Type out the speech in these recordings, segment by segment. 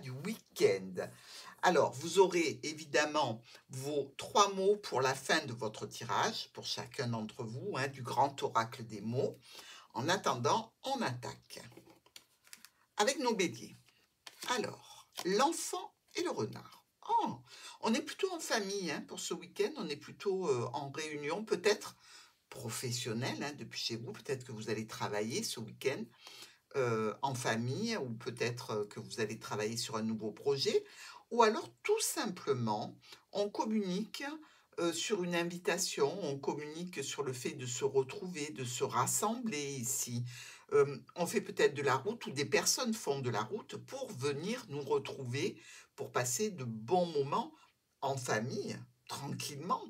du week-end. Alors, vous aurez évidemment vos 3 mots pour la fin de votre tirage, pour chacun d'entre vous, hein, du grand oracle des mots. En attendant, on attaque avec nos béliers. Alors, l'enfant et le renard. Oh, on est plutôt en famille hein, pour ce week-end, on est plutôt en réunion, peut-être professionnelle, hein, depuis chez vous, peut-être que vous allez travailler ce week-end en famille, ou peut-être que vous allez travailler sur un nouveau projet, ou alors tout simplement, on communique sur une invitation, on communique sur le fait de se retrouver, de se rassembler ici. On fait peut-être de la route ou des personnes font de la route pour venir nous retrouver, pour passer de bons moments en famille, tranquillement,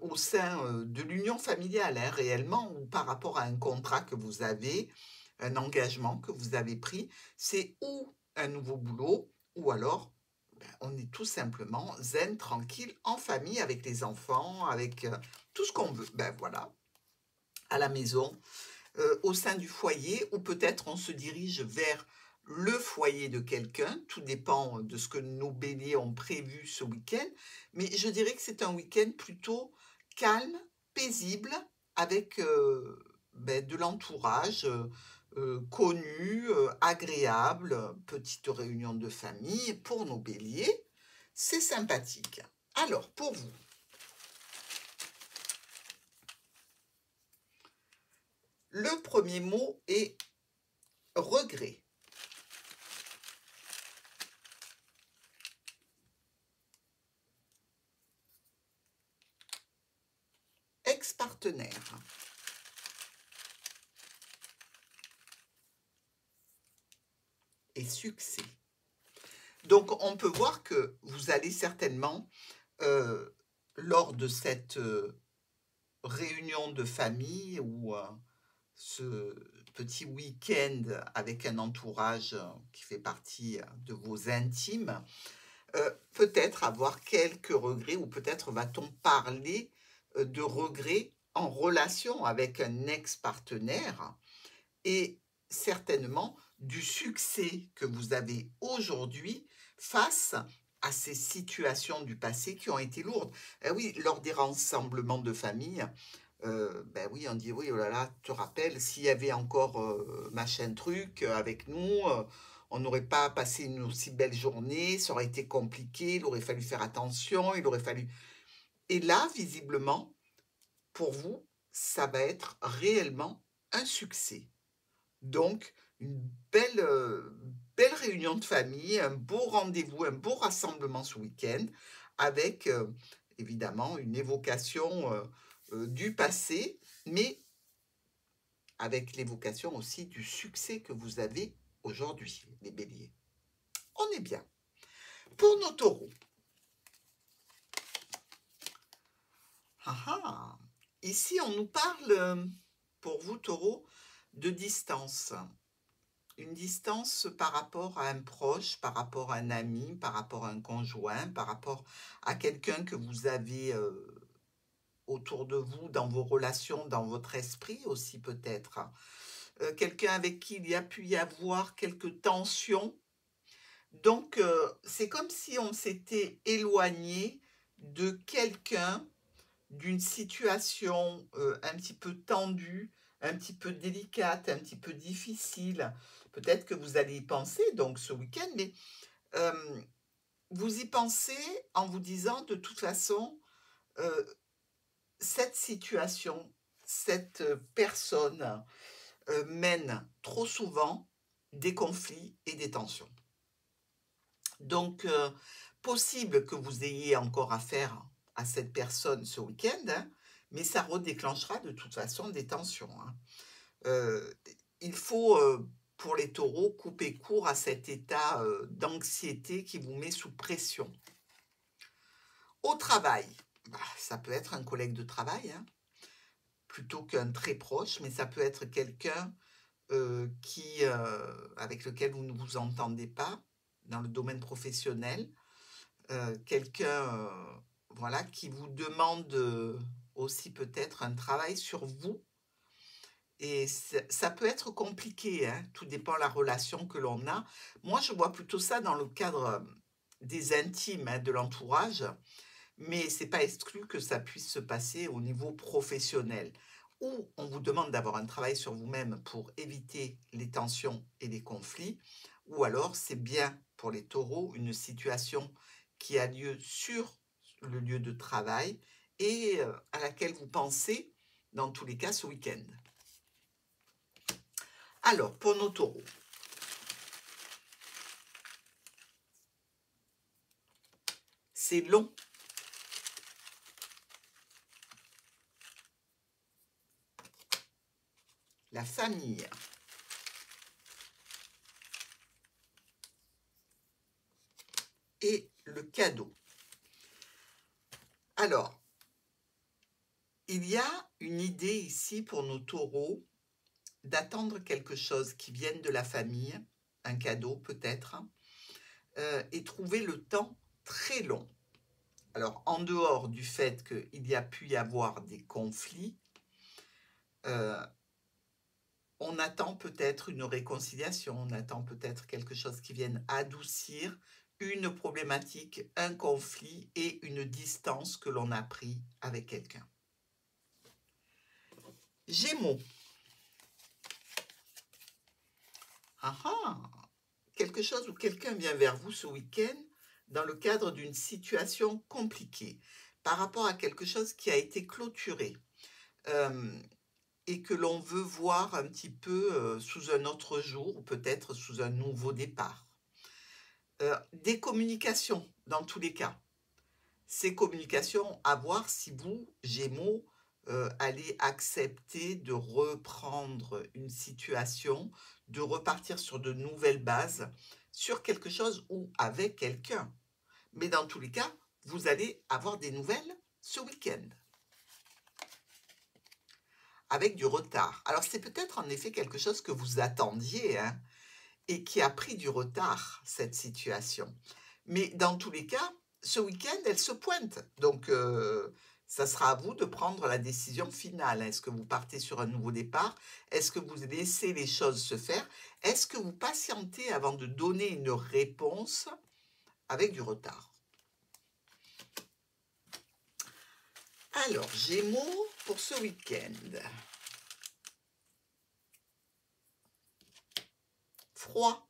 au sein de l'union familiale, hein, réellement, ou par rapport à un contrat que vous avez, un engagement que vous avez pris, c'est ou un nouveau boulot, ou alors on est tout simplement zen, tranquille, en famille, avec les enfants, avec tout ce qu'on veut. Ben voilà, à la maison, au sein du foyer, ou peut-être on se dirige vers le foyer de quelqu'un, tout dépend de ce que nos béliers ont prévu ce week-end, mais je dirais que c'est un week-end plutôt calme, paisible, avec de l'entourage connu, agréable, petite réunion de famille pour nos béliers, c'est sympathique. Alors, pour vous, le premier mot est regret. Ex-partenaire. Et succès. Donc, on peut voir que vous allez certainement, lors de cette réunion de famille ou ce petit week-end avec un entourage qui fait partie de vos intimes, peut-être avoir quelques regrets, ou peut-être va-t-on parler de regrets en relation avec un ex-partenaire, et certainement du succès que vous avez aujourd'hui face à ces situations du passé qui ont été lourdes. Eh oui, lors des rassemblements de famille, ben oui, on dit oui, oh là là, tu te rappelles, s'il y avait encore machin truc avec nous, on n'aurait pas passé une aussi belle journée, ça aurait été compliqué, il aurait fallu faire attention, il aurait fallu... Et là, visiblement, pour vous, ça va être réellement un succès. Donc, une belle réunion de famille, un beau rendez-vous, un beau rassemblement ce week-end, avec évidemment une évocation du passé, mais avec l'évocation aussi du succès que vous avez aujourd'hui, les béliers. On est bien. Pour nos taureaux, ici on nous parle, pour vous taureaux, de distance. Une distance par rapport à un proche, par rapport à un ami, par rapport à un conjoint, par rapport à quelqu'un que vous avez autour de vous, dans vos relations, dans votre esprit aussi peut-être. Quelqu'un avec qui il y a pu y avoir quelques tensions. Donc, c'est comme si on s'était éloigné de quelqu'un, d'une situation un petit peu tendue, un petit peu délicate, un petit peu difficile. Peut-être que vous allez y penser donc ce week-end, mais vous y pensez en vous disant de toute façon, cette situation, cette personne mène trop souvent des conflits et des tensions. Donc, possible que vous ayez encore affaire à cette personne ce week-end, hein, mais ça redéclenchera de toute façon des tensions. Hein. Il faut, pour les taureaux, couper court à cet état d'anxiété qui vous met sous pression. Au travail, ça peut être un collègue de travail, hein, plutôt qu'un très proche, mais ça peut être quelqu'un avec lequel vous ne vous entendez pas dans le domaine professionnel, quelqu'un voilà, qui vous demande aussi peut-être un travail sur vous, Et ça peut être compliqué, hein, tout dépend de la relation que l'on a. Moi, je vois plutôt ça dans le cadre, des intimes, hein, de l'entourage, mais c'est pas exclu que ça puisse se passer au niveau professionnel, où on vous demande d'avoir un travail sur vous-même pour éviter les tensions et les conflits, ou alors c'est bien pour les taureaux une situation qui a lieu sur le lieu de travail et à laquelle vous pensez, dans tous les cas, ce week-end. Alors, pour nos taureaux, c'est long. La famille. Et le cadeau. Alors, il y a une idée ici pour nos taureaux d'attendre quelque chose qui vienne de la famille, un cadeau peut-être, et trouver le temps très long. Alors, en dehors du fait qu'il y a pu y avoir des conflits, on attend peut-être une réconciliation, on attend peut-être quelque chose qui vienne adoucir une problématique, un conflit et une distance que l'on a pris avec quelqu'un. Gémeaux. Ah ah! Quelque chose ou quelqu'un vient vers vous ce week-end dans le cadre d'une situation compliquée, par rapport à quelque chose qui a été clôturé, et que l'on veut voir un petit peu, sous un autre jour ou peut-être sous un nouveau départ. Des communications dans tous les cas. Ces communications, à voir si vous, Gémeaux, allez accepter de reprendre une situation, de repartir sur de nouvelles bases, sur quelque chose ou avec quelqu'un. Mais dans tous les cas, vous allez avoir des nouvelles ce week-end. Avec du retard. Alors c'est peut-être en effet quelque chose que vous attendiez, hein, et qui a pris du retard, cette situation. Mais dans tous les cas, ce week-end, elle se pointe. Donc, ça sera à vous de prendre la décision finale. Est-ce que vous partez sur un nouveau départ? Est-ce que vous laissez les choses se faire? Est-ce que vous patientez avant de donner une réponse avec du retard? Alors, Gémeaux pour ce week-end. Froid.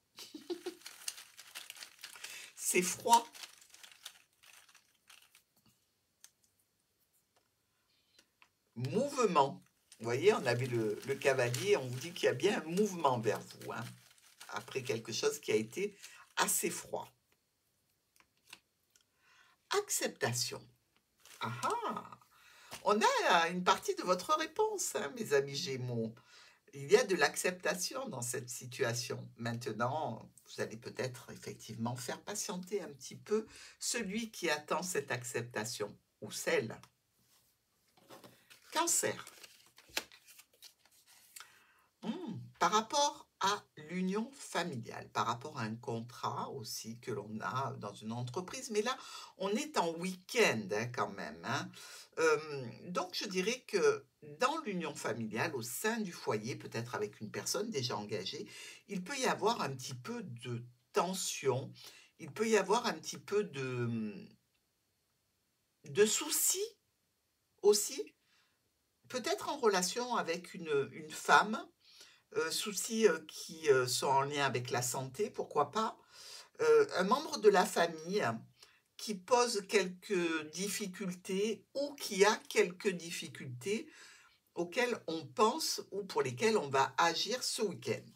C'est froid. Mouvement. Vous voyez, on avait le cavalier, on vous dit qu'il y a bien un mouvement vers vous, hein, après quelque chose qui a été assez froid. Acceptation. Ah ah! On a une partie de votre réponse, hein, mes amis Gémeaux. Il y a de l'acceptation dans cette situation. Maintenant, vous allez peut-être effectivement faire patienter un petit peu celui qui attend cette acceptation, ou celle. Cancer. Par rapport à l'union familiale, par rapport à un contrat aussi que l'on a dans une entreprise, mais là, on est en week-end, hein, quand même, hein. Donc je dirais que dans l'union familiale, au sein du foyer, peut-être avec une personne déjà engagée, il peut y avoir un petit peu de tension, il peut y avoir un petit peu de soucis aussi, peut-être en relation avec une femme. Soucis, qui, sont en lien avec la santé, pourquoi pas. Un membre de la famille qui pose quelques difficultés ou qui a quelques difficultés auxquelles on pense ou pour lesquelles on va agir ce week-end.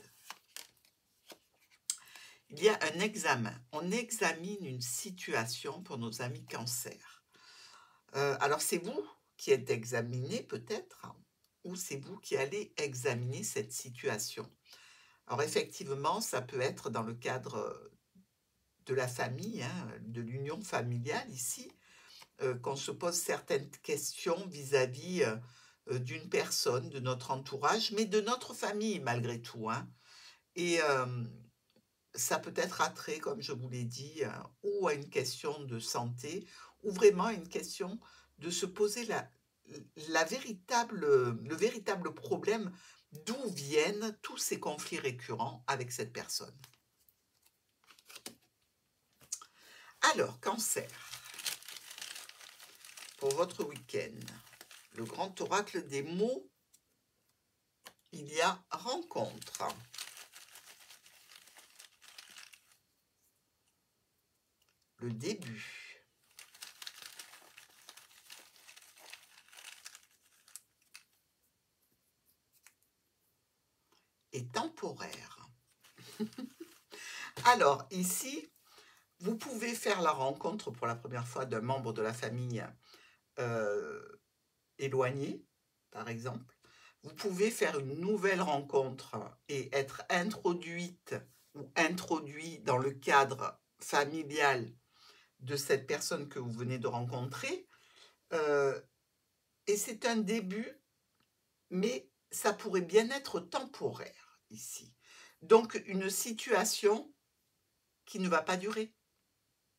Il y a un examen. On examine une situation pour nos amis Cancer. Alors c'est vous qui êtes examiné peut-être, ou c'est vous qui allez examiner cette situation. Alors effectivement, ça peut être dans le cadre, de la famille, hein, de l'union familiale ici, qu'on se pose certaines questions vis-à-vis, d'une personne, de notre entourage, mais de notre famille malgré tout, hein. Et ça peut être attrait, comme je vous l'ai dit, ou à une question de santé, ou vraiment une question de se poser le véritable problème d'où viennent tous ces conflits récurrents avec cette personne. Alors, Cancer, pour votre week-end, le grand oracle des mots, il y a rencontre. Le début. Et temporaire. Alors, ici, vous pouvez faire la rencontre pour la première fois d'un membre de la famille éloigné, par exemple. Vous pouvez faire une nouvelle rencontre et être introduite ou introduit dans le cadre familial de cette personne que vous venez de rencontrer. Et c'est un début, mais ça pourrait bien être temporaire ici. Donc, une situation qui ne va pas durer.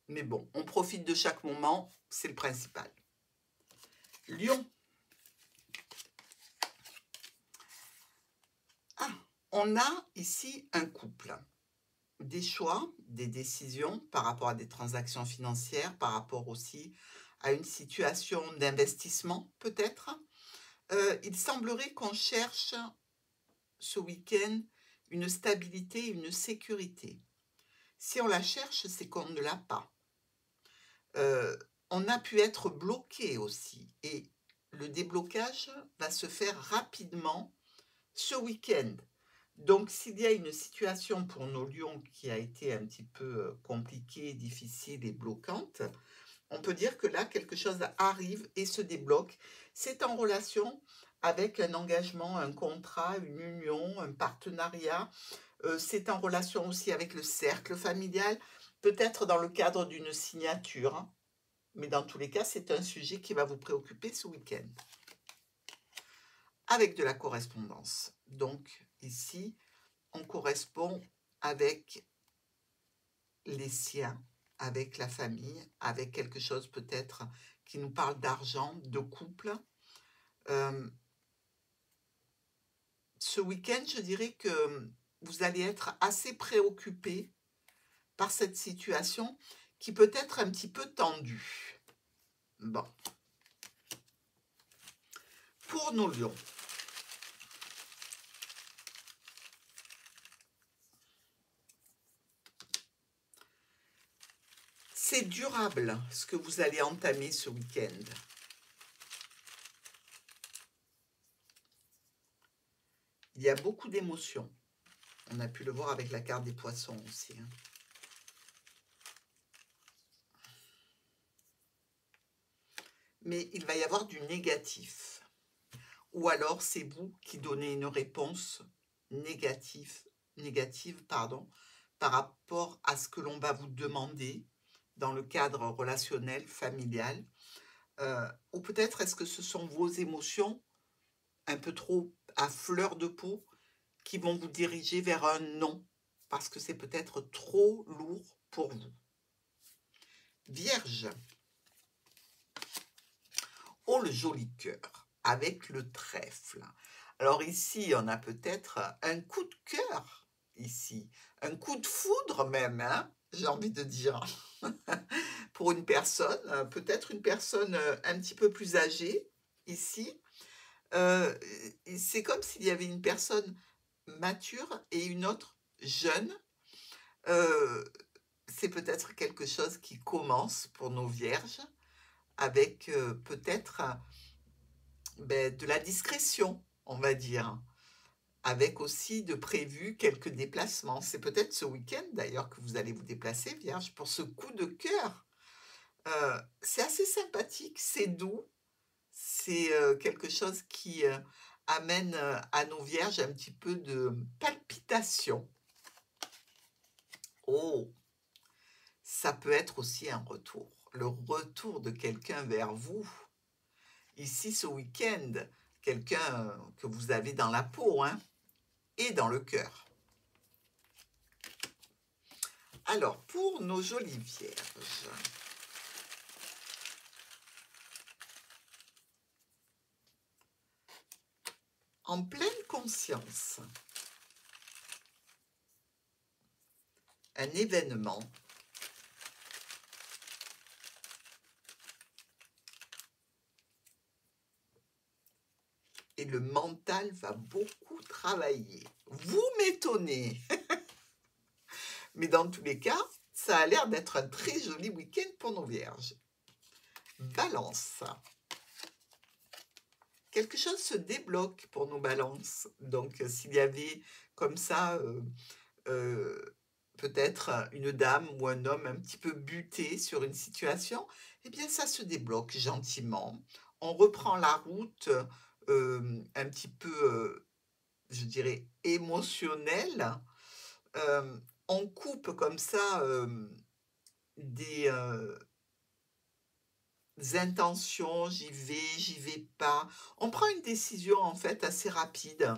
Mais bon, on profite de chaque moment, c'est le principal. Lion. Ah, on a ici un couple. Des choix, des décisions par rapport à des transactions financières, par rapport aussi à une situation d'investissement peut-être. Il semblerait qu'on cherche ce week-end une stabilité, une sécurité. Si on la cherche, c'est qu'on ne l'a pas. On a pu être bloqué aussi et le déblocage va se faire rapidement ce week-end. Donc, s'il y a une situation pour nos lions qui a été un petit peu compliquée, difficile et bloquante, on peut dire que là, quelque chose arrive et se débloque. C'est en relation avec un engagement, un contrat, une union, un partenariat. C'est en relation aussi avec le cercle familial, peut-être dans le cadre d'une signature. Mais dans tous les cas, c'est un sujet qui va vous préoccuper ce week-end. Avec de la correspondance. Donc, ici, on correspond avec les siens, avec la famille, avec quelque chose peut-être qui nous parle d'argent, de couple. Ce week-end, je dirais que vous allez être assez préoccupé par cette situation qui peut être un petit peu tendue. Bon. Pour nos lions, c'est durable ce que vous allez entamer ce week-end. Il y a beaucoup d'émotions. On a pu le voir avec la carte des poissons aussi. Mais il va y avoir du négatif. Ou alors c'est vous qui donnez une réponse négative par rapport à ce que l'on va vous demander dans le cadre relationnel, familial. Ou peut-être est-ce que ce sont vos émotions un peu trop à fleur de peau qui vont vous diriger vers un non, parce que c'est peut-être trop lourd pour vous. Vierge. Oh, le joli cœur, avec le trèfle. Alors ici, on a peut-être un coup de cœur, ici. Un coup de foudre même, hein, j'ai envie de dire. Pour une personne, peut-être une personne un petit peu plus âgée, ici. C'est comme s'il y avait une personne mature et une autre jeune. C'est peut-être quelque chose qui commence pour nos vierges avec peut-être de la discrétion, on va dire, avec aussi de prévu quelques déplacements. C'est peut-être ce week-end d'ailleurs que vous allez vous déplacer, vierge, pour ce coup de cœur. C'est assez sympathique, c'est doux, c'est quelque chose qui amène à nos vierges un petit peu de palpitation. Oh, ça peut être aussi un retour, le retour de quelqu'un vers vous. Ici, ce week-end, quelqu'un que vous avez dans la peau, hein, et dans le cœur. Alors, pour nos jolies vierges, en pleine conscience. Un événement. Et le mental va beaucoup travailler. Vous m'étonnez. Mais dans tous les cas, ça a l'air d'être un très joli week-end pour nos vierges. Balance. Quelque chose se débloque pour nos balances. Donc, s'il y avait comme ça, peut-être une dame ou un homme un petit peu buté sur une situation, eh bien, ça se débloque gentiment. On reprend la route un petit peu, je dirais, émotionnelle. On coupe comme ça des intentions, j'y vais pas. On prend une décision en fait assez rapide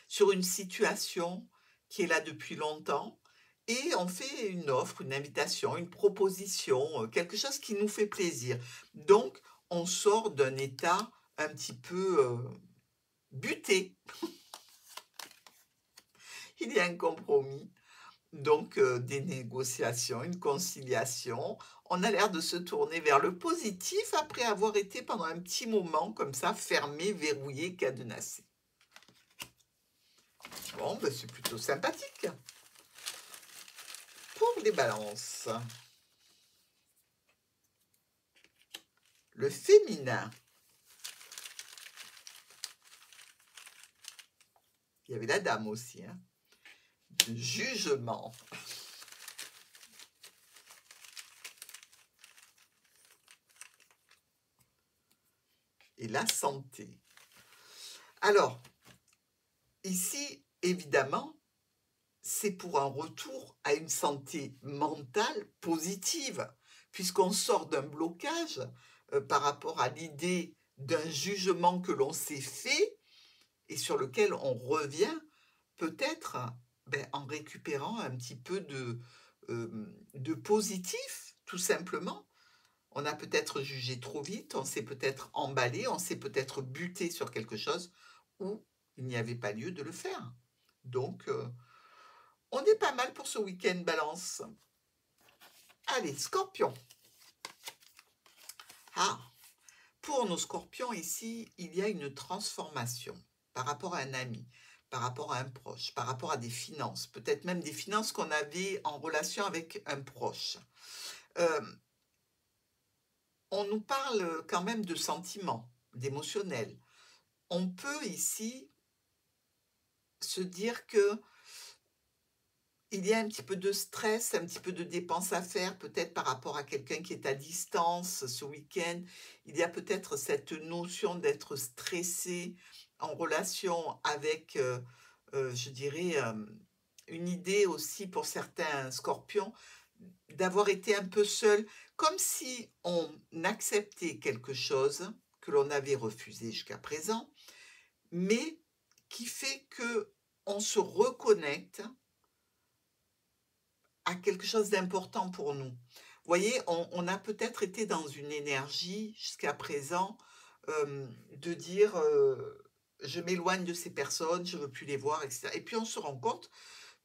sur une situation qui est là depuis longtemps et on fait une offre, une invitation, une proposition, quelque chose qui nous fait plaisir. Donc, on sort d'un état un petit peu buté. Il y a un compromis. Donc, des négociations, une conciliation. On a l'air de se tourner vers le positif après avoir été pendant un petit moment comme ça, fermé, verrouillé, cadenassé. Bon, ben c'est plutôt sympathique. Pour les balances, le féminin. Il y avait la dame aussi, hein. Jugement. Et la santé. Alors, ici, évidemment, c'est pour un retour à une santé mentale positive, puisqu'on sort d'un blocage par rapport à l'idée d'un jugement que l'on s'est fait et sur lequel on revient peut-être en récupérant un petit peu de positif, tout simplement. On a peut-être jugé trop vite, on s'est peut-être emballé, on s'est peut-être buté sur quelque chose où il n'y avait pas lieu de le faire. Donc, on est pas mal pour ce week-end balance. Allez, scorpion. Ah, pour nos scorpions ici, il y a une transformation par rapport à un ami, par rapport à un proche, par rapport à des finances, peut-être même des finances qu'on avait en relation avec un proche. On nous parle quand même de sentiments, d'émotionnel. On peut ici se dire que il y a un petit peu de stress, un petit peu de dépenses à faire, peut-être par rapport à quelqu'un qui est à distance ce week-end. Il y a peut-être cette notion d'être stressé en relation avec, je dirais, une idée aussi pour certains scorpions d'avoir été un peu seul, comme si on acceptait quelque chose que l'on avait refusé jusqu'à présent, mais qui fait que on se reconnecte à quelque chose d'important pour nous. Vous voyez, on a peut-être été dans une énergie jusqu'à présent de dire je m'éloigne de ces personnes, je ne veux plus les voir, etc. Et puis on se rend compte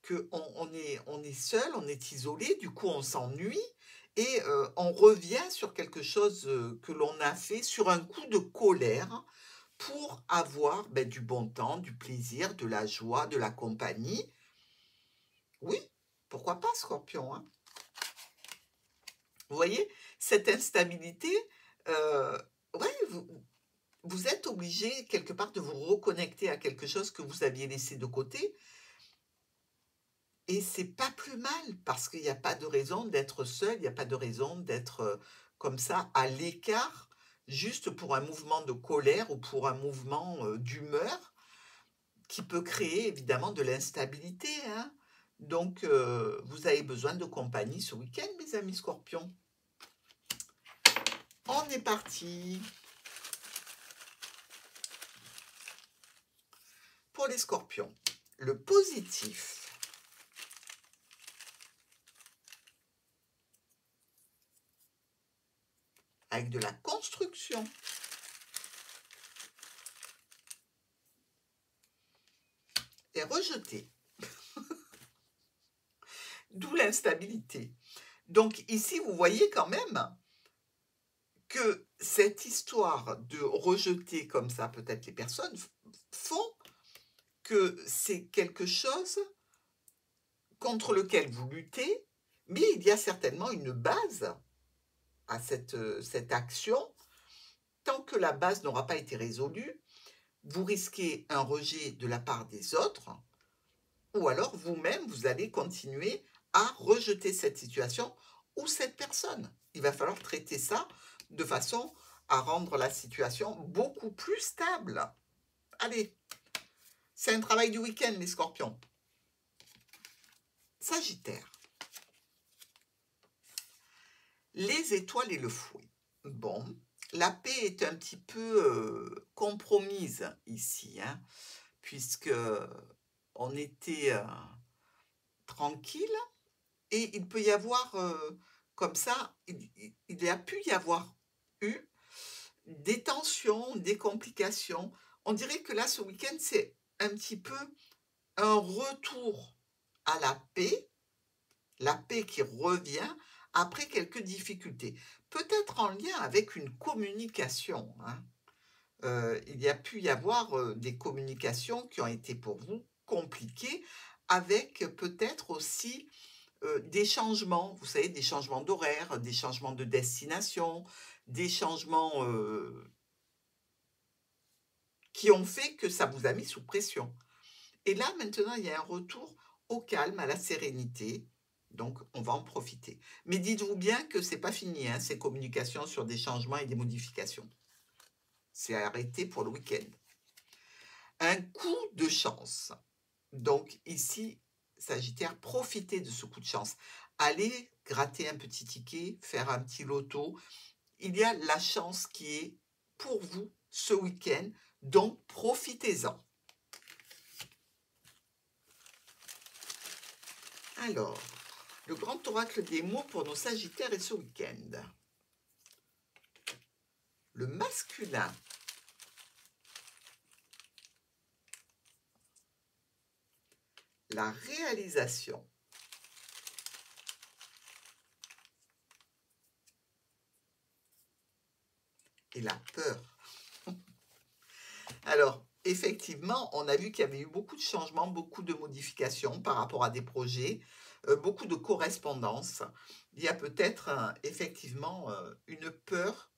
qu'on est seul, on est isolé, du coup on s'ennuie et on revient sur quelque chose que l'on a fait sur un coup de colère pour avoir du bon temps, du plaisir, de la joie, de la compagnie. Oui, pourquoi pas, Scorpion, hein? Vous voyez, cette instabilité, ouais, vous êtes obligé quelque part de vous reconnecter à quelque chose que vous aviez laissé de côté. Et c'est pas plus mal parce qu'il n'y a pas de raison d'être seul, il n'y a pas de raison d'être comme ça à l'écart, juste pour un mouvement de colère ou pour un mouvement d'humeur qui peut créer évidemment de l'instabilité, hein. Donc, vous avez besoin de compagnie ce week-end, mes amis scorpions. On est parti. Pour les scorpions, le positif. Avec de la construction. rejeté. D'où l'instabilité. Donc ici, vous voyez quand même que cette histoire de rejeter comme ça peut-être les personnes font que c'est quelque chose contre lequel vous luttez, mais il y a certainement une base à cette action. Tant que la base n'aura pas été résolue, vous risquez un rejet de la part des autres, ou alors vous-même, vous allez continuer à rejeter cette situation ou cette personne. Il va falloir traiter ça de façon à rendre la situation beaucoup plus stable. Allez, c'est un travail du week-end, les scorpions. Sagittaire. Les étoiles et le fouet. Bon, la paix est un petit peu compromise ici, hein, puisque on était tranquille et il peut y avoir comme ça, il a pu y avoir eu des tensions, des complications. On dirait que là, ce week-end, c'est un petit peu un retour à la paix qui revient après quelques difficultés. Peut-être en lien avec une communication, hein. Il y a pu y avoir des communications qui ont été pour vous compliquées, avec peut-être aussi des changements, vous savez, des changements d'horaire, des changements de destination, des changements qui ont fait que ça vous a mis sous pression. Et là, maintenant, il y a un retour au calme, à la sérénité. Donc, on va en profiter. Mais dites-vous bien que ce n'est pas fini, hein, ces communications sur des changements et des modifications. C'est arrêté pour le week-end. Un coup de chance. Donc, ici, Sagittaire, profitez de ce coup de chance. Allez gratter un petit ticket, faire un petit loto. Il y a la chance qui est pour vous ce week-end, donc profitez-en. Alors, le grand oracle des mots pour nos Sagittaires et ce week-end. Le masculin. La réalisation. Et la peur. Alors, effectivement, on a vu qu'il y avait eu beaucoup de changements, beaucoup de modifications par rapport à des projets, beaucoup de correspondances. Il y a peut-être effectivement une peur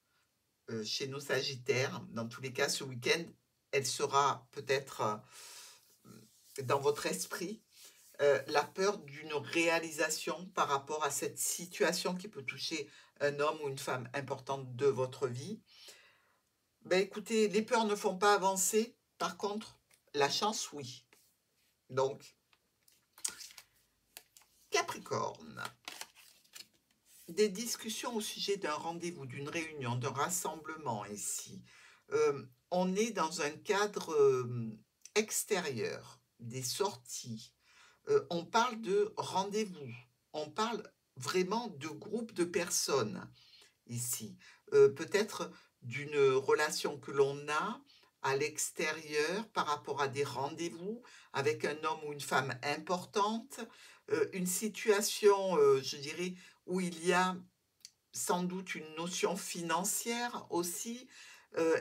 chez nos Sagittaires. Dans tous les cas, ce week-end, elle sera peut-être dans votre esprit. La peur d'une réalisation par rapport à cette situation qui peut toucher un homme ou une femme importante de votre vie. Ben écoutez, les peurs ne font pas avancer. Par contre, la chance, oui. Donc, Capricorne. Des discussions au sujet d'un rendez-vous, d'une réunion, d'un rassemblement ici. On est dans un cadre extérieur, des sorties. On parle de rendez-vous. On parle vraiment de groupe de personnes ici. Peut-être d'une relation que l'on a à l'extérieur par rapport à des rendez-vous avec un homme ou une femme importante, une situation, je dirais, où il y a sans doute une notion financière aussi.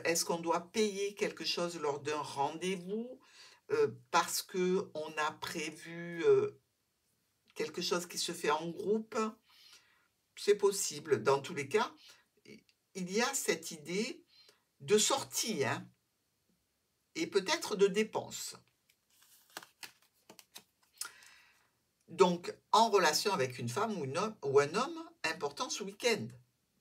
Est-ce qu'on doit payer quelque chose lors d'un rendez-vous parce qu'on a prévu quelque chose qui se fait en groupe? C'est possible. Dans tous les cas, il y a cette idée de sortie, hein, et peut-être de dépenses. Donc, en relation avec une femme ou un homme important ce week-end.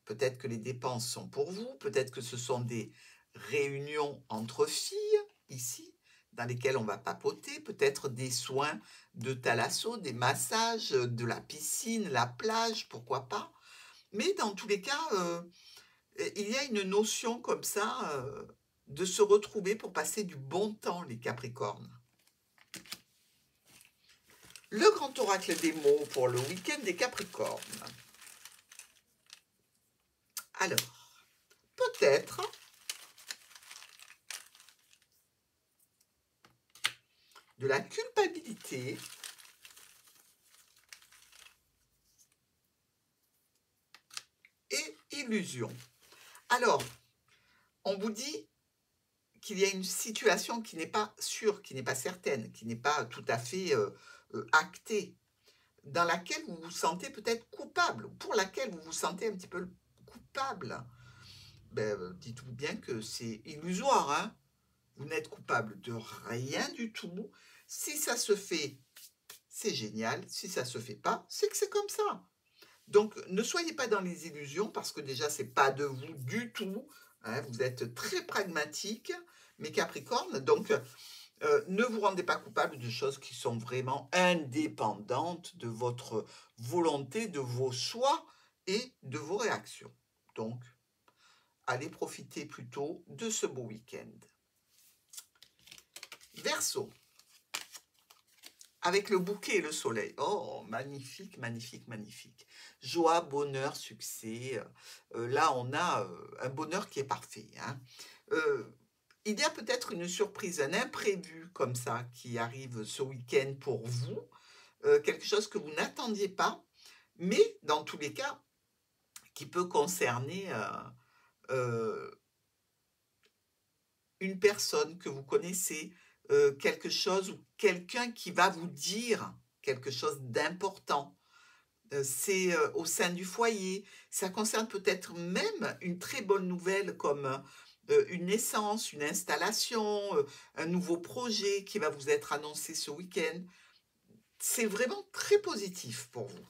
Peut-être que les dépenses sont pour vous, peut-être que ce sont des réunions entre filles, ici, dans lesquelles on va papoter, peut-être des soins de thalasso, des massages, de la piscine, la plage, pourquoi pas. Mais dans tous les cas, il y a une notion comme ça de se retrouver pour passer du bon temps, les Capricornes. Le grand oracle des mots pour le week-end des Capricornes. Alors, peut-être de la culpabilité et illusion. Alors, on vous dit qu'il y a une situation qui n'est pas sûre, qui n'est pas certaine, qui n'est pas tout à fait actée, dans laquelle vous vous sentez peut-être coupable, pour laquelle vous vous sentez un petit peu coupable. Ben, dites-vous bien que c'est illusoire, hein? Vous n'êtes coupable de rien du tout. Si ça se fait, c'est génial. Si ça ne se fait pas, c'est que c'est comme ça. Donc, ne soyez pas dans les illusions parce que déjà, ce n'est pas de vous du tout. Hein, vous êtes très pragmatique, mes Capricornes. Donc, ne vous rendez pas coupable de choses qui sont vraiment indépendantes de votre volonté, de vos choix et de vos réactions. Donc, allez profiter plutôt de ce beau week-end. Verseau, avec le bouquet et le soleil. Oh, magnifique, magnifique, magnifique. Joie, bonheur, succès. Là, on a un bonheur qui est parfait. Hein. Il y a peut-être une surprise, un imprévu comme ça qui arrive ce week-end pour vous. Quelque chose que vous n'attendiez pas, mais dans tous les cas, qui peut concerner une personne que vous connaissez, quelque chose ou quelqu'un qui va vous dire quelque chose d'important. C'est au sein du foyer. Ça concerne peut-être même une très bonne nouvelle comme une naissance, une installation, un nouveau projet qui va vous être annoncé ce week-end. C'est vraiment très positif pour vous.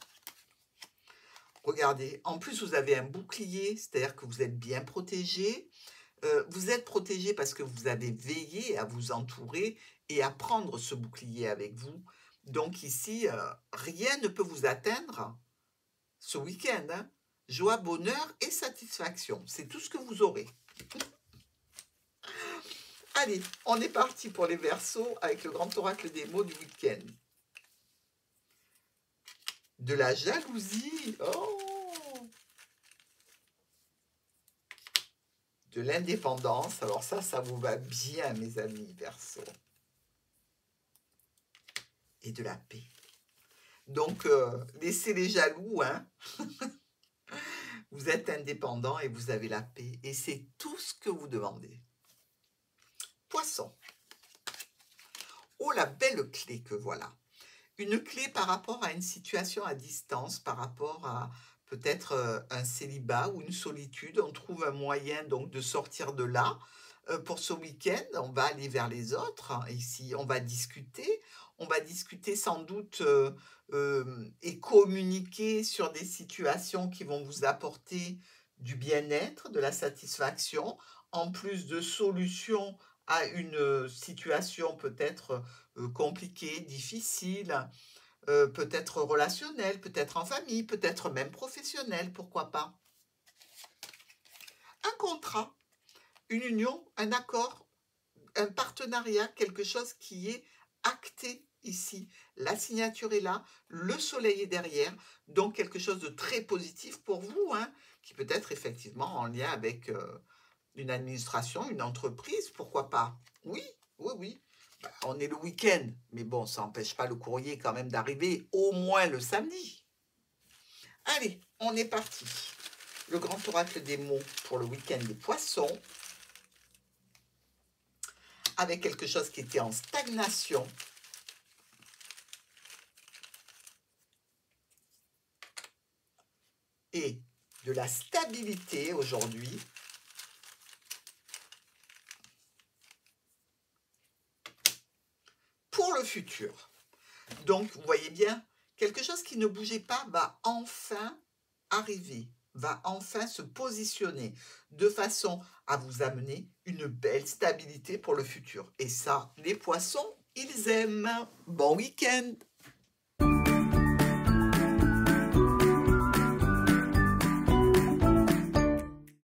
Regardez, en plus vous avez un bouclier, c'est-à-dire que vous êtes bien protégé. Vous êtes protégé parce que vous avez veillé à vous entourer et à prendre ce bouclier avec vous. Donc ici, rien ne peut vous atteindre ce week-end. Hein. Joie, bonheur et satisfaction, c'est tout ce que vous aurez. Allez, on est parti pour les Verseaux avec le grand oracle des mots du week-end. De la jalousie, oh, de l'indépendance, alors ça vous va bien mes amis Verseaux. Et de la paix. Donc, laissez les jaloux, hein. Vous êtes indépendant et vous avez la paix. Et c'est tout ce que vous demandez. Poisson. Oh, la belle clé que voilà. Une clé par rapport à une situation à distance, par rapport à peut-être un célibat ou une solitude. On trouve un moyen donc de sortir de là. Pour ce week-end, on va aller vers les autres. Ici, on va discuter. On va discuter sans doute et communiquer sur des situations qui vont vous apporter du bien-être, de la satisfaction, en plus de solutions à une situation peut-être compliquée, difficile, peut-être relationnelle, peut-être en famille, peut-être même professionnelle, pourquoi pas. Un contrat, une union, un accord, un partenariat, quelque chose qui est acté ici. La signature est là, le soleil est derrière, donc quelque chose de très positif pour vous, hein, qui peut être effectivement en lien avec une administration, une entreprise, pourquoi pas. Oui, oui, oui. Bah, on est le week-end, mais bon, ça n'empêche pas le courrier quand même d'arriver au moins le samedi. Allez, on est parti. Le grand oracle des mots pour le week-end des poissons. Avec quelque chose qui était en stagnation. Et de la stabilité aujourd'hui. Pour le futur. Donc, vous voyez bien, quelque chose qui ne bougeait pas va enfin arriver, va enfin se positionner de façon à vous amener une belle stabilité pour le futur. Et ça, les poissons, ils aiment. Bon week-end!